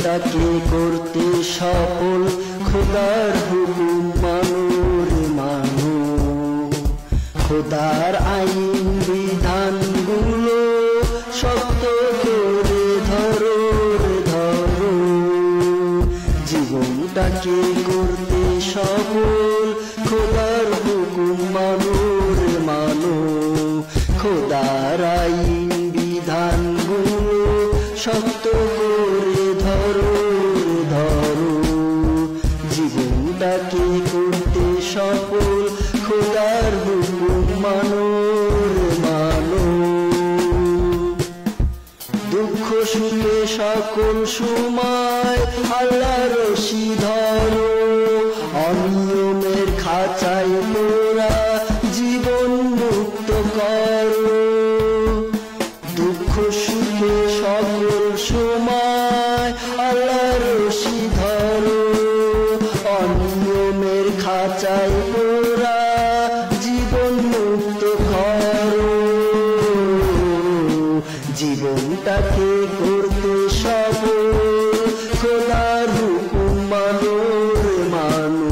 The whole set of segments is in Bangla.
জীবনটাকে করতে সফল খোদার হুকুম মানো রে মানো, খোদার আইন বিধানগুলো শক্ত করে ধরো রে ধরো। জীবনটাকে করতে সফল খোদার হুকুম মানো রে মানো, খোদার আইন বিধানগুলো শক্ত করে ধরো ধরো। জীবনটাকে করতে সফল খোদার হুকুম মানো রে মানো। দুঃখ সুখে সকল সময় আল্লাহর রশি ধরো, অনিয়মের খাঁচায় মোরা জীবন মুক্ত করো। দুঃখ সুখে সকল সময় আল্লাহর রশি ধরো, অনিয়মের খাঁচায় মোরা জীবন মুক্ত করো। জীবনটাকে করতে সফল খোদার হুকুম মানো রে মানো,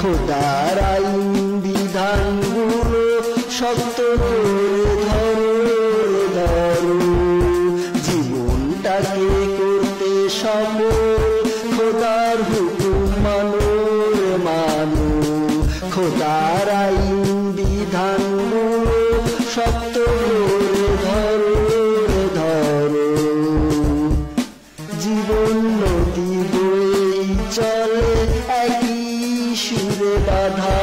খোদার আইন বিধানগুলো শক্ত করে ধরো ধরো। জীবনটাকে করতে সফল খোদার হুকুম মানো রে মানো, খোদার আইন বিধানগুলো শক্ত করে ধরো ধরো। জীবন নদী বয়ে চলে একই সুরে বাঁধা,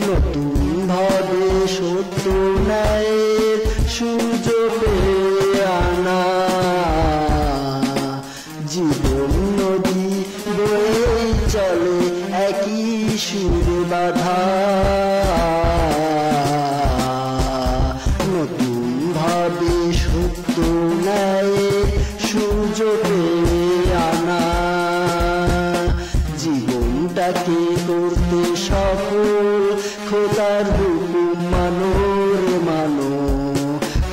নতুন ভাবে সত্য ন্যায়ের সূর্য পেয়ে আনা। জীবন নদী বয়ে চলে একই সুরে বাঁধা, নতুন ভাবে সত্য ন্যায়ের সূর্য পেয়ে আনা। জীবনটাকে করতে সফল খোদার হুকুম মানো রে মানো,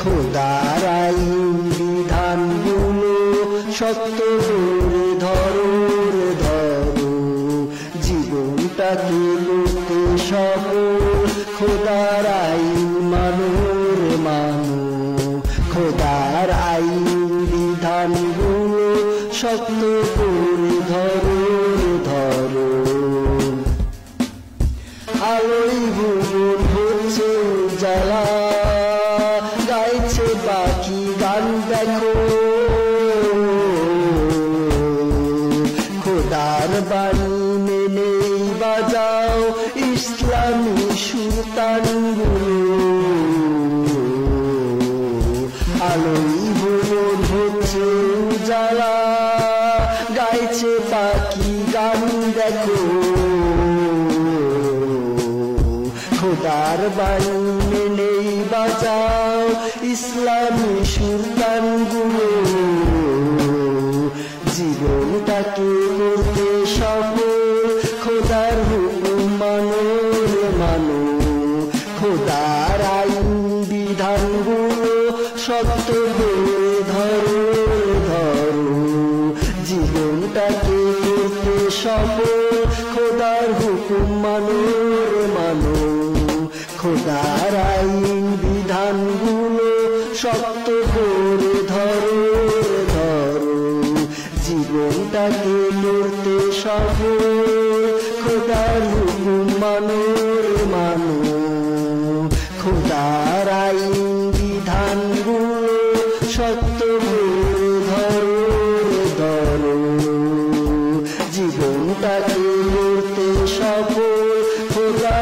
খোদার আইন বিধানগুলো শক্ত করে ধরো রে ধরো। জীবনটাকে করতে সফল খোদার আইন মানো রে মানো, খোদার আইন বিধানগুলো শক্ত করে ধরো ধরো। আলোয় ভুবন হচ্ছে উজালা, গাইছে পাখি গান দেখো। খোদার বাণী মেনে বাজাও ইসলামী সুরতানগুলো। আলোয় ভুবন হচ্ছে উজালা, গাইছে পাখি গান দেখো। খোদার বাণী মেনে বাজাও ইসলামী সুরতানগুলো। জীবনটাকে করতে সফল খোদার হুকুম মানো রে মানো, খোদার আইন বিধানগুলো শক্ত করে ধরো ধরো। জীবনটাকে করতে সফল খোদার হুকুম মানো রে মানো, খোদার আইন বিধানগুলো শক্ত করে ধরো ধরো। জীবনটাকে করতে সফল খোদার হুকুম মানো রে মানো, খোদার আইন বিধানগুলো শক্ত করে ধরো ধরো। জীবনটাকে করতে সফল খোদা